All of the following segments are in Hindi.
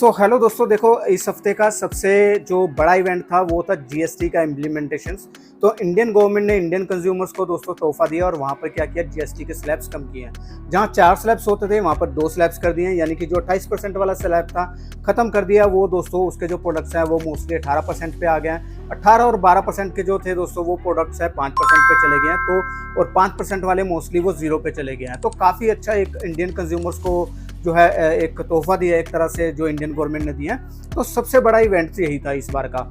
सो हेलो दोस्तों, देखो इस हफ्ते का सबसे जो बड़ा इवेंट था वो था जीएसटी का इम्प्लीमेंटेशन। तो इंडियन गवर्नमेंट ने इंडियन कंज्यूमर्स को दोस्तों तोहफा दिया और वहाँ पर क्या किया, जीएसटी के स्लैब्स कम किए हैं। जहाँ 4 स्लैब्स होते थे वहाँ पर 2 स्लैब्स कर दिए हैं, यानी कि जो 28% वाला स्लैब था खत्म कर दिया। वो दोस्तों उसके जो प्रोडक्ट्स हैं वो मोस्टली 18% पे आ गए हैं। 18 और 12% के जो थे दोस्तों वो प्रोडक्ट्स है 5% पे चले गए हैं। तो और 5% वाले मोस्टली वो 0 पे चले गए हैं। तो काफ़ी अच्छा एक इंडियन कंज्यूमर्स को जो है एक तोहफा दिया एक तरह से जो इंडियन गवर्नमेंट ने दिया। तो सबसे बड़ा इवेंट यही था इस बार का,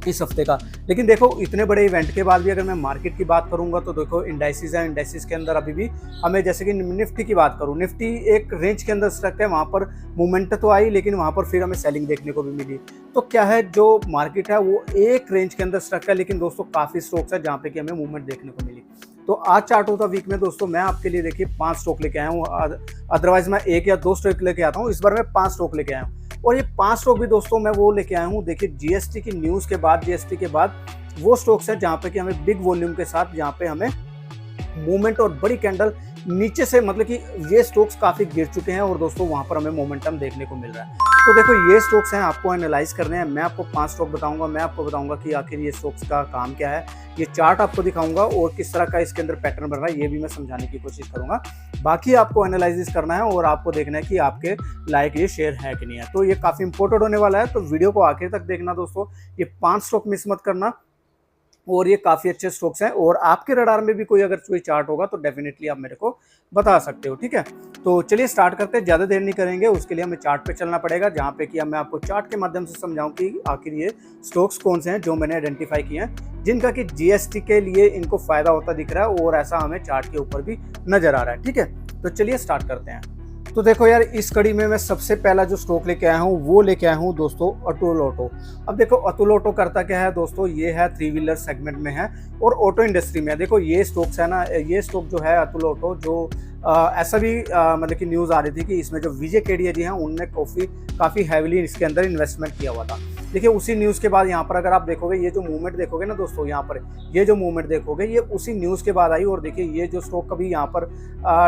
इस हफ्ते का। लेकिन देखो इतने बड़े इवेंट के बाद भी अगर मैं मार्केट की बात करूंगा तो देखो इंडाइसिस है, इंडाइसिस के अंदर अभी भी हमें, जैसे कि निफ्टी की बात करूं, निफ्टी एक रेंज के अंदर स्टक है, वहां पर मूवमेंट तो आई लेकिन वहां पर फिर हमें सेलिंग देखने को भी मिली। तो क्या है, जो मार्केट है वो एक रेंज के अंदर स्टक है, लेकिन दोस्तों काफी स्टॉक्स है जहां पे कि हमें मूवमेंट देखने को मिली। तो आज चार्ट ऑफ द वीक में दोस्तों मैं आपके लिए देखिए 5 स्टॉक लेके आया हूँ। अदरवाइज मैं 1 या 2 स्टॉक लेके आता हूँ, इस बार मैं 5 स्टॉक लेके आया हूँ। और ये 5 स्टॉक भी दोस्तों मैं वो लेके आया हूँ, देखिए जीएसटी की न्यूज़ के बाद, जीएसटी के बाद वो स्टॉक्स है जहाँ पे कि हमें बिग वॉल्यूम के साथ, जहाँ पे हमें मूवमेंट और बड़ी कैंडल नीचे से, मतलब कि ये स्टॉक्स काफी गिर चुके हैं और दोस्तों वहां पर हमें मोमेंटम देखने को मिल रहा है। तो देखो ये स्टॉक्स हैं, आपको एनालाइज करने हैं। मैं आपको 5 स्टॉक बताऊंगा, मैं आपको बताऊंगा कि आखिर ये स्टॉक्स का काम क्या है, ये चार्ट आपको दिखाऊंगा और किस तरह का इसके अंदर पैटर्न बन रहा है ये भी मैं समझाने की कोशिश करूंगा। बाकी आपको एनालिसिस करना है और आपको देखना है कि आपके लायक ये शेयर है कि नहीं है। तो ये काफी इंपॉर्टेंट होने वाला है, तो वीडियो को आखिर तक देखना दोस्तों। ये 5 स्टॉक मिस मत करना और ये काफ़ी अच्छे स्टॉक्स हैं। और आपके रडार में भी कोई अगर कोई चार्ट होगा तो डेफिनेटली आप मेरे को बता सकते हो, ठीक है। तो चलिए स्टार्ट करते हैं, ज़्यादा देर नहीं करेंगे। उसके लिए हमें चार्ट पे चलना पड़ेगा, जहाँ पे कि अब मैं आपको चार्ट के माध्यम से समझाऊं कि आखिर ये स्टॉक्स कौन से हैं जो मैंने आइडेंटिफाई किए हैं, जिनका कि जीएसटी के लिए इनको फायदा होता दिख रहा है और ऐसा हमें चार्ट के ऊपर भी नजर आ रहा है, ठीक है। तो चलिए स्टार्ट करते हैं। तो देखो यार, इस कड़ी में मैं सबसे पहला जो स्टॉक लेके आया हूँ वो लेके आया हूँ दोस्तों अतुल ऑटो। अब देखो अतुल ऑटो करता क्या है दोस्तों, ये है 3 व्हीलर सेगमेंट में है और ऑटो इंडस्ट्री में है। देखो ये स्टॉक्स है ना, ये स्टॉक जो है अतुल ऑटो, जो ऐसा भी मतलब कि न्यूज़ आ रही थी कि इसमें जो विजय केडिया जी हैं उनने काफ़ी हैविली इसके अंदर इन्वेस्टमेंट किया हुआ था। देखिए उसी न्यूज़ के बाद यहाँ पर अगर आप देखोगे, ये जो मूवमेंट देखोगे ना दोस्तों, यहाँ पर ये जो मूवमेंट देखोगे ये उसी न्यूज़ के बाद आई। और देखिए ये जो स्टॉक कभी यहाँ पर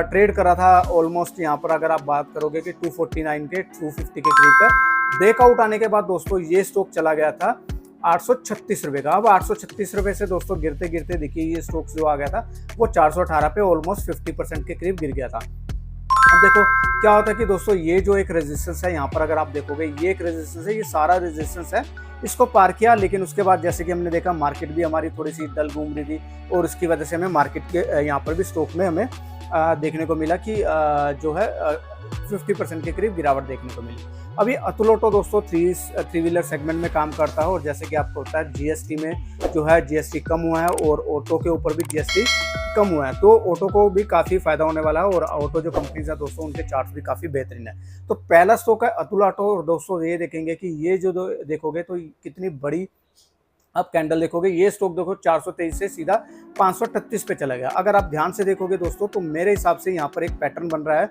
ट्रेड कर रहा था ऑलमोस्ट, यहाँ पर अगर आप बात करोगे कि 249 के 250 के करीब का ब्रेकआउट आने के बाद दोस्तों ये स्टॉक चला गया था 836 रुपये का। अब 836 रुपये से दोस्तों गिरते गिरते देखिए ये स्टॉक जो आ गया था वो 418 पे ऑलमोस्ट 50% के करीब गिर गया था। अब देखो क्या होता है कि दोस्तों ये जो एक रेजिस्टेंस है, यहाँ पर अगर आप देखोगे ये एक रेजिस्टेंस है, ये सारा रेजिस्टेंस है, इसको पार किया। लेकिन उसके बाद जैसे कि हमने देखा मार्केट भी हमारी थोड़ी सी डल घूम रही थी और उसकी वजह से हमें मार्केट के यहाँ पर भी स्टॉक में हमें देखने को मिला कि जो है 50% के करीब गिरावट देखने को मिली। अभी अतुल ऑटो दोस्तों 3 व्हीलर सेगमेंट में काम करता है और जैसे कि आपको पता है जीएसटी में जो है जीएसटी कम हुआ है और ऑटो के ऊपर भी जीएसटी कम हुआ है, तो ऑटो को भी काफ़ी फायदा होने वाला है। और ऑटो जो कंपनीज है दोस्तों उनके चार्ट्स भी काफ़ी बेहतरीन है। तो पहला स्टॉक है अतुल ऑटो। और दोस्तों ये देखेंगे कि ये जो देखोगे तो कितनी बड़ी आप कैंडल देखोगे, ये स्टॉक देखो 423 से सीधा 538 पे चला गया। अगर आप ध्यान से देखोगे दोस्तों तो मेरे हिसाब से यहाँ पर एक पैटर्न बन रहा है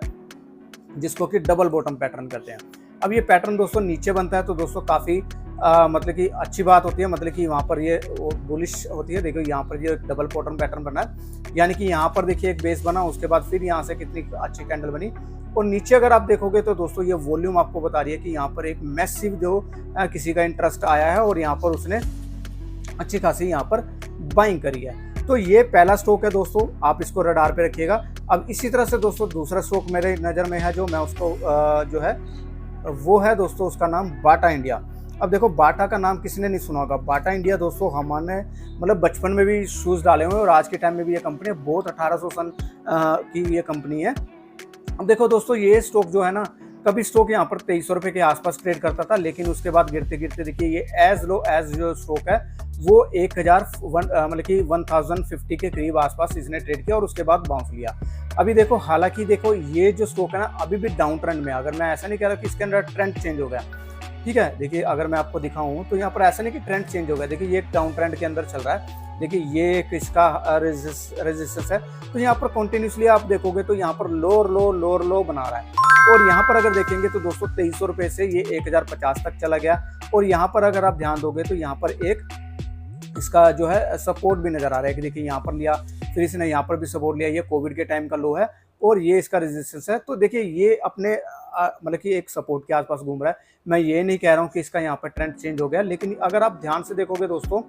जिसको कि डबल बॉटम पैटर्न कहते हैं। अब ये पैटर्न दोस्तों नीचे बनता है तो दोस्तों काफ़ी मतलब कि अच्छी बात होती है, मतलब कि वहाँ पर ये बुलिश होती है। देखो यहाँ पर ये डबल बॉटम पैटर्न बना है, यानी कि यहाँ पर देखिए एक बेस बना, उसके बाद फिर यहाँ से कितनी अच्छी कैंडल बनी। और नीचे अगर आप देखोगे तो दोस्तों ये वॉल्यूम आपको बता रही है कि यहाँ पर एक मैसिव जो किसी का इंटरेस्ट आया है और यहाँ पर उसने अच्छी खासी यहाँ पर बाइंग करी है। तो ये पहला स्टॉक है दोस्तों, आप इसको रडार पे रखिएगा। अब इसी तरह से दोस्तों दूसरा स्टॉक मेरे नज़र में है जो मैं उसको जो है वो है दोस्तों, उसका नाम बाटा इंडिया। अब देखो बाटा का नाम किसी ने नहीं सुना होगा। बाटा इंडिया दोस्तों हमारे मतलब बचपन में भी शूज़ डाले हुए और आज के टाइम में भी ये कंपनी बहुत 1800 सन की ये कंपनी है। अब देखो दोस्तों ये स्टॉक जो है ना, कभी स्टॉक यहाँ पर 2300 रुपये के आसपास ट्रेड करता था, लेकिन उसके बाद गिरते गिरते देखिए ये एज लो एज जो स्टॉक है वो 1001 मतलब कि 1050 के करीब आसपास इसने ट्रेड किया और उसके बाद बाउंस लिया। अभी देखो हालांकि देखो ये जो स्टॉक है ना अभी भी डाउन ट्रेंड में, अगर मैं ऐसा नहीं कह रहा कि इसके अंदर ट्रेंड चेंज हो गया, ठीक है। देखिए अगर मैं आपको दिखाऊं तो यहाँ पर ऐसा नहीं कि ट्रेंड चेंज हो गया, देखिए ये एक डाउन ट्रेंड के अंदर चल रहा है। देखिए ये एक इसका रेजिस्टेंस है, तो यहाँ पर कंटिन्यूसली आप देखोगे तो यहाँ पर लोअर लो बना रहा है। और यहाँ पर अगर देखेंगे तो दोस्तों 2300 रुपये से ये 1050 तक चला गया। और यहाँ पर अगर आप ध्यान दोगे तो यहाँ पर एक इसका जो है सपोर्ट भी नजर आ रहा है कि देखिए यहाँ पर लिया, फिर इसने यहाँ पर भी सपोर्ट लिया। ये कोविड के टाइम का लो है और ये इसका रेजिस्टेंस है। तो देखिए ये अपने मतलब कि एक सपोर्ट के आसपास घूम रहा है। मैं ये नहीं कह रहा हूँ कि इसका यहाँ पर ट्रेंड चेंज हो गया, लेकिन अगर आप ध्यान से देखोगे दोस्तों,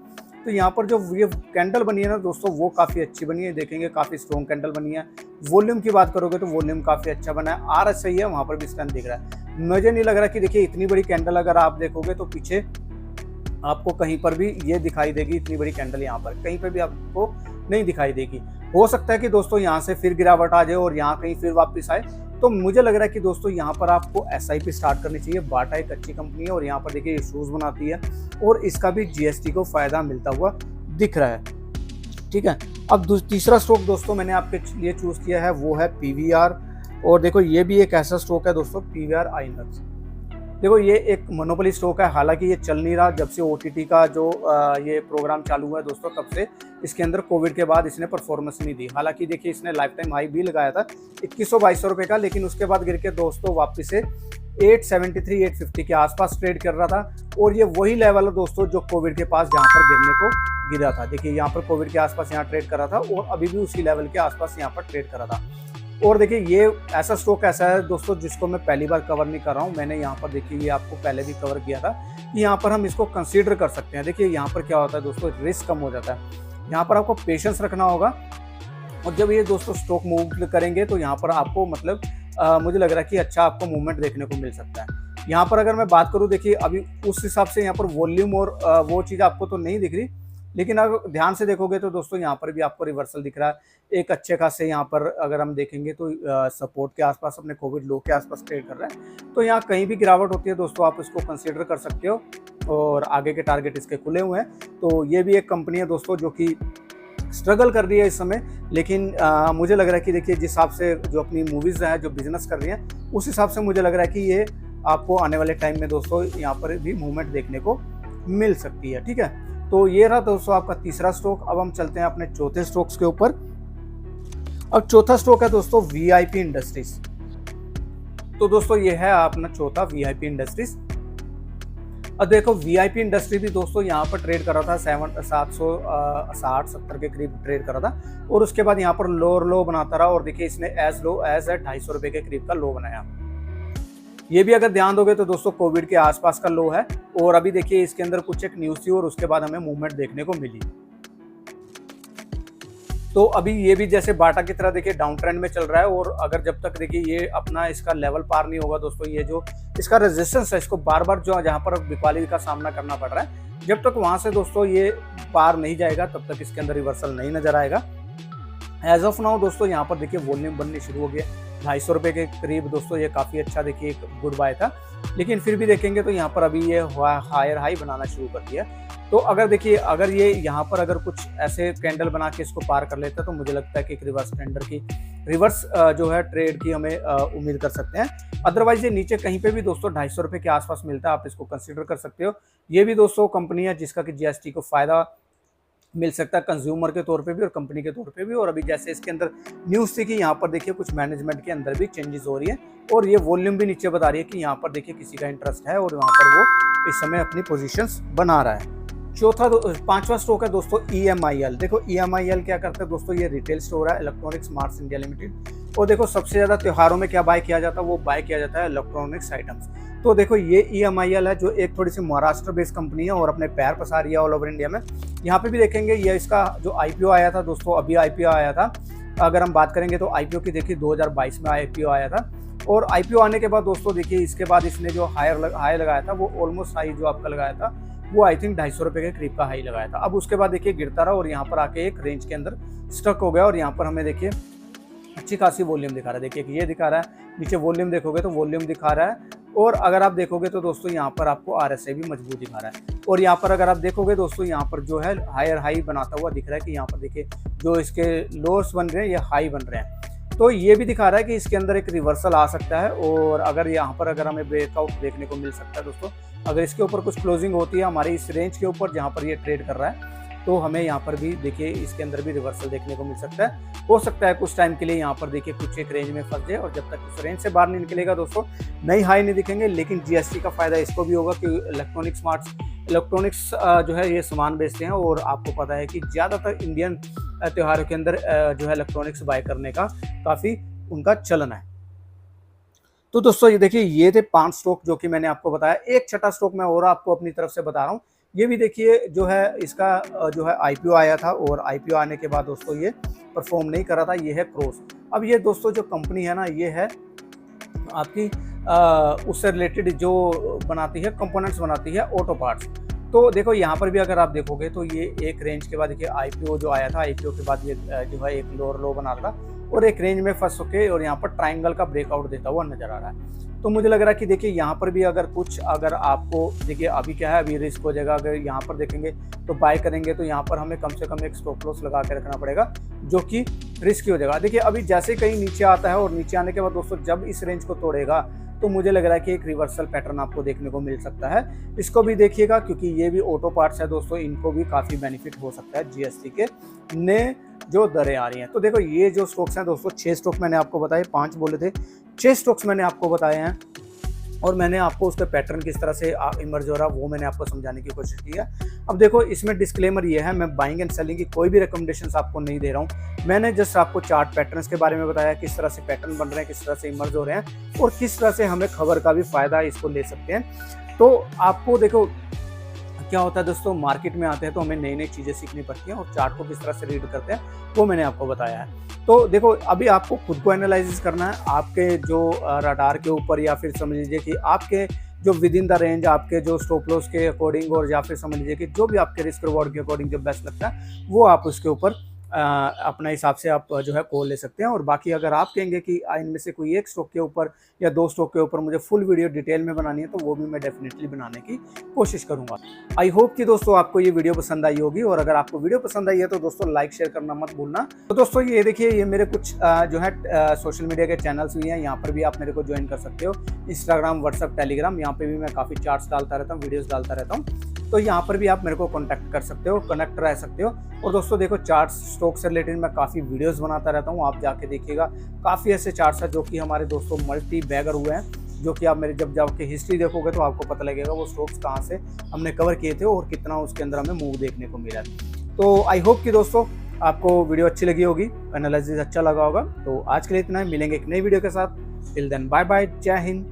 तो यहाँ पर जो ये कैंडल बनी है ना दोस्तों, वो काफ़ी अच्छी बनी है, देखेंगे काफ़ी स्ट्रॉन्ग कैंडल बनी है। वॉल्यूम की बात करोगे तो वॉल्यूम काफ़ी अच्छा बना है, RSI है वहाँ पर भी स्ट्रेंथ दिख रहा है। मुझे नहीं लग रहा कि देखिए इतनी बड़ी कैंडल अगर आप देखोगे तो पीछे आपको कहीं पर भी ये दिखाई देगी, इतनी बड़ी कैंडल यहाँ पर कहीं पर भी आपको नहीं दिखाई देगी। हो सकता है कि दोस्तों यहाँ से फिर गिरावट आ जाए और यहाँ कहीं फिर वापस आए, तो मुझे लग रहा है कि दोस्तों यहाँ पर आपको SIP स्टार्ट करनी चाहिए। बाटा एक अच्छी कंपनी है और यहाँ पर देखिए ये शूज़ बनाती है और इसका भी GST को फ़ायदा मिलता हुआ दिख रहा है। ठीक है, अब तीसरा स्टॉक दोस्तों मैंने आपके लिए चूज़ किया है, वो है PVR। और देखो ये भी एक ऐसा स्टॉक है दोस्तों, PVR INOX। देखो ये एक मोनोपोली स्टॉक है, हालांकि ये चल नहीं रहा जब से OTT का जो ये प्रोग्राम चालू हुआ है दोस्तों, तब से इसके अंदर कोविड के बाद इसने परफॉर्मेंस नहीं दी। हालांकि देखिए इसने लाइफ टाइम हाई भी लगाया था 2100-2200 रुपये का, लेकिन उसके बाद गिर के दोस्तों वापस से 873-850 के आसपास ट्रेड कर रहा था। और ये वही लेवल है दोस्तों जो कोविड के पास जहाँ पर गिरने को गिरा था। देखिए यहाँ पर कोविड के आसपास यहाँ ट्रेड कर रहा था और अभी भी उसी लेवल के आसपास यहाँ पर ट्रेड कर रहा था। और देखिए ये ऐसा स्टॉक ऐसा है दोस्तों जिसको मैं पहली बार कवर नहीं कर रहा हूँ। मैंने यहाँ पर देखिए ये आपको पहले भी कवर किया था कि यहाँ पर हम इसको कंसीडर कर सकते हैं। देखिए यहाँ पर क्या होता है दोस्तों, रिस्क कम हो जाता है, यहाँ पर आपको पेशेंस रखना होगा। और जब ये दोस्तों स्टॉक मूव करेंगे तो यहाँ पर आपको मतलब मुझे लग रहा है कि अच्छा आपको मूवमेंट देखने को मिल सकता है। यहाँ पर अगर मैं बात करूँ, देखिए अभी उस हिसाब से यहाँ पर वॉल्यूम और वो चीज़ आपको तो नहीं दिख रही, लेकिन अगर ध्यान से देखोगे तो दोस्तों यहाँ पर भी आपको रिवर्सल दिख रहा है एक अच्छे खासे। यहाँ पर अगर हम देखेंगे तो सपोर्ट के आसपास, अपने कोविड लो के आसपास ट्रेड कर रहा है। तो यहाँ कहीं भी गिरावट होती है दोस्तों, आप इसको कंसीडर कर सकते हो और आगे के टारगेट इसके खुले हुए हैं। तो ये भी एक कंपनी है दोस्तों जो कि स्ट्रगल कर रही है इस समय, लेकिन मुझे लग रहा है कि देखिए जिस हिसाब से जो अपनी मूवीज़ हैं, जो बिजनेस कर रही हैं, उस हिसाब से मुझे लग रहा है कि ये आपको आने वाले टाइम में दोस्तों यहाँ पर भी मूवमेंट देखने को मिल सकती है। ठीक है, तो ये रहा दोस्तों आपका तीसरा स्टॉक। अब हम चलते हैं अपने चौथे स्टॉक्स के ऊपर। अब चौथा स्टॉक है दोस्तों VIP इंडस्ट्रीज। तो दोस्तों ये है अपना चौथा VIP इंडस्ट्रीज। अब देखो VIP इंडस्ट्री भी दोस्तों यहाँ पर ट्रेड कर रहा था 760-70 के करीब ट्रेड कर रहा था और उसके बाद यहाँ पर लो बनाता रहा और देखिए इसने एज लो एज 250 रुपये के करीब का लो बनाया। ये भी अगर ध्यान दोगे तो दोस्तों कोविड के आसपास का लो है और अभी देखिए इसके अंदर कुछ एक न्यूज़ थी और उसके बाद हमें मूवमेंट देखने को मिली। तो अभी ये भी जैसे बाटा की तरह देखिए डाउन ट्रेंड में चल रहा है और अगर जब तक देखिए ये अपना इसका लेवल पार नहीं होगा दोस्तों, ये जो इसका रेजिस्टेंस है, इसको बार बार जो जहाँ पर बिकवाली का सामना करना पड़ रहा है, जब तक वहां से दोस्तों ये पार नहीं जाएगा तब तक इसके अंदर रिवर्सल नहीं नजर आएगा। एज ऑफ नाउ दोस्तों यहाँ पर देखिए वॉल्यूम बननी शुरू हो गया 250 रुपये के करीब दोस्तों, ये काफ़ी अच्छा देखिए एक गुड बाय था। लेकिन फिर भी देखेंगे तो यहाँ पर अभी ये हायर हाई बनाना शुरू कर दिया। तो अगर देखिए अगर ये यहाँ पर अगर कुछ ऐसे कैंडल बना के इसको पार कर लेता तो मुझे लगता है कि एक रिवर्स टेंडर की रिवर्स जो है ट्रेड की हमें उम्मीद कर सकते हैं। अदरवाइज ये नीचे कहीं पे भी दोस्तों 250 रुपये के आसपास मिलता है, आप इसको कंसिडर कर सकते हो। ये भी दोस्तों कंपनी है जिसका कि GST को फायदा मिल सकता है कंज्यूमर के तौर पे भी और कंपनी के तौर पे भी। और अभी जैसे इसके अंदर न्यूज़ थी कि यहाँ पर देखिए कुछ मैनेजमेंट के अंदर भी चेंजेस हो रही है और ये वॉल्यूम भी नीचे बता रही है कि यहाँ पर देखिए किसी का इंटरेस्ट है और वहाँ पर वो इस समय अपनी पोजीशंस बना रहा है। पांचवा स्टॉक है दोस्तों EMIL। देखो EMIL क्या करता है दोस्तों, ये रिटेल स्टोर है इलेक्ट्रॉनिक्स मार्ट्स इंडिया लिमिटेड। और देखो सबसे ज़्यादा त्योहारों में क्या बाय किया जाता है, वो बाय किया जाता है इलेक्ट्रॉनिक्स आइटम्स। तो देखो ये EMIL है जो एक थोड़ी सी महाराष्ट्र बेस्ड कंपनी है और अपने पैर पसार रही है ऑल ओवर इंडिया में। यहाँ पे भी देखेंगे ये इसका जो IPO आया था दोस्तों, अभी IPO आया था। अगर हम बात करेंगे तो IPO की देखिए 2022 में IPO आया था और IPO आने के बाद दोस्तों देखिए इसके बाद इसने जो हाई लगाया था वो ऑलमोस्ट हाई जो आपका लगाया था वो आई थिंक 250 रुपये के करीब का हाई लगाया था। अब उसके बाद देखिए गिरता रहा और यहाँ पर आके एक रेंज के अंदर स्टक हो गया और यहाँ पर हमें देखिए अच्छी खासी वॉल्यूम दिखा रहा है। देखिए ये दिखा रहा है, नीचे वॉल्यूम देखोगे तो वॉल्यूम दिखा रहा है और अगर आप देखोगे तो दोस्तों यहाँ पर आपको RSI भी मजबूत दिखा रहा है। और यहाँ पर अगर आप देखोगे दोस्तों यहाँ पर जो है हायर हाई बनाता हुआ दिख रहा है कि यहाँ पर देखिए जो इसके लोअर्स बन रहे हैं ये हाई बन रहे हैं। तो ये भी दिखा रहा है कि इसके अंदर एक रिवर्सल आ सकता है और अगर यहाँ पर अगर हमें ब्रेकआउट देखने को मिल सकता है दोस्तों, अगर इसके ऊपर कुछ क्लोजिंग होती है हमारी इस रेंज के ऊपर जहाँ पर ये ट्रेड कर रहा है तो हमें यहाँ पर भी देखिए इसके अंदर भी रिवर्सल देखने को मिल सकता है। हो सकता है कुछ टाइम के लिए यहाँ पर देखिए कुछ एक रेंज में फंस जाए और जब तक उस रेंज से बाहर नहीं निकलेगा दोस्तों नई हाई नहीं दिखेंगे। लेकिन GST का फायदा इसको भी होगा कि इलेक्ट्रॉनिक्स जो है ये सामान बेचते हैं और आपको पता है कि ज़्यादातर इंडियन त्योहारों के अंदर जो है इलेक्ट्रॉनिक्स बाय करने का काफ़ी उनका चलन है। तो दोस्तों ये देखिए, ये थे 5 स्टॉक जो कि मैंने आपको बताया। एक छठा स्टॉक मैं और आपको अपनी तरफ से बता रहा हूँ। ये भी देखिए जो है इसका जो है आईपीओ आया था, और आईपीओ आने के बाद दोस्तों ये परफॉर्म नहीं कर रहा था। ये है क्रॉस। अब ये दोस्तों जो कंपनी है ना, ये है आपकी उससे रिलेटेड जो बनाती है, कंपोनेंट्स बनाती है, ऑटो पार्ट्स। तो देखो यहाँ पर भी अगर आप देखोगे तो ये एक रेंज के बाद देखिए आईपीओ जो आया था, आईपीओ के बाद ये जो है एक लोअर लो बना रहा था और एक रेंज में फंस के और यहाँ पर ट्राइंगल का ब्रेकआउट देता हुआ नजर आ रहा है। तो मुझे लग रहा है कि देखिए यहाँ पर भी अगर आपको देखिए अभी क्या है, अभी रिस्क हो जाएगा। अगर यहाँ पर देखेंगे तो बाय करेंगे तो यहाँ पर हमें कम से कम एक स्टॉप लॉस लगा के रखना पड़ेगा, जो कि रिस्की हो जाएगा। देखिए अभी जैसे कहीं नीचे आता है और नीचे आने के बाद दोस्तों जब इस रेंज को तोड़ेगा तो मुझे लग रहा है कि एक रिवर्सल पैटर्न आपको देखने को मिल सकता है। इसको भी देखिएगा, क्योंकि ये भी ऑटो पार्ट्स है दोस्तों, इनको भी काफ़ी बेनिफिट हो सकता है जीएसटी के नए जो दरें आ रही हैं। तो देखो ये जो स्टॉक्स हैं दोस्तों, 6 स्टॉक मैंने आपको बताए, 5 बोले थे, 6 स्टॉक्स मैंने आपको बताए हैं, और मैंने आपको उसका पैटर्न किस तरह से इमर्ज हो रहा है वो मैंने आपको समझाने की कोशिश की है। अब देखो इसमें डिस्क्लेमर ये है, मैं बाइंग एंड सेलिंग की कोई भी रिकमेंडेशंस आपको नहीं दे रहा हूँ। मैंने जस्ट आपको चार्ट पैटर्न्स के बारे में बताया, किस तरह से पैटर्न बन रहे हैं, किस तरह से इमर्ज हो रहे हैं, और किस तरह से हमें खबर का भी फायदा इसको ले सकते हैं। तो आपको देखो क्या होता है दोस्तों, मार्केट में आते हैं तो हमें नई नई चीज़ें सीखनी पड़ती हैं, और चार्ट को किस तरह से रीड करते हैं वो मैंने आपको बताया है। तो देखो अभी आपको खुद को एनालिसिस करना है, आपके जो रडार के ऊपर, या फिर समझ लीजिए कि आपके जो विद इन द रेंज, आपके जो स्टॉप लॉस के अकॉर्डिंग, और या फिर समझ लीजिए कि जो भी आपके रिस्क रिवॉर्ड के अकॉर्डिंग जो बेस्ट लगता है वो आप उसके ऊपर अपने हिसाब से आप जो है कॉल ले सकते हैं। और बाकी अगर आप कहेंगे कि इनमें से कोई एक स्टॉक के ऊपर या 2 स्टॉक के ऊपर मुझे फुल वीडियो डिटेल में बनानी है, तो वो भी मैं डेफिनेटली बनाने की कोशिश करूंगा। आई होप कि दोस्तों आपको ये वीडियो पसंद आई होगी, और अगर आपको वीडियो पसंद आई है तो दोस्तों लाइक शेयर करना मत भूलना। तो दोस्तों ये देखिए, ये मेरे कुछ जो है सोशल मीडिया के चैनल्स भी हैं, यहाँ पर भी आप मेरे को ज्वाइन कर सकते हो। इंस्टाग्राम, व्हाट्सअप, टेलीग्राम, यहाँ पे भी मैं काफ़ी चार्ट्स डालता रहता हूँ, वीडियोज़ डालता रहता हूँ। तो यहाँ पर भी आप मेरे को कॉन्टैक्ट कर सकते हो, कनेक्ट रह सकते हो। और दोस्तों देखो चार्ट्स, स्टॉक से रिलेटेड मैं काफ़ी वीडियोस बनाता रहता हूँ, आप जाके देखिएगा। काफ़ी ऐसे चार्ट्स हैं जो कि हमारे दोस्तों मल्टी बैगर हुए हैं, जो कि आप मेरे जब जाके हिस्ट्री देखोगे तो आपको पता लगेगा वो स्टॉक्स कहाँ से हमने कवर किए थे और कितना उसके अंदर हमें मूव देखने को मिला। तो आई होप कि दोस्तों आपको वीडियो अच्छी लगी होगी, एनालिसिस अच्छा लगा होगा। तो आज के लिए इतना ही, मिलेंगे एक नई वीडियो के साथ। टिल देन बाय बाय, जय हिंद।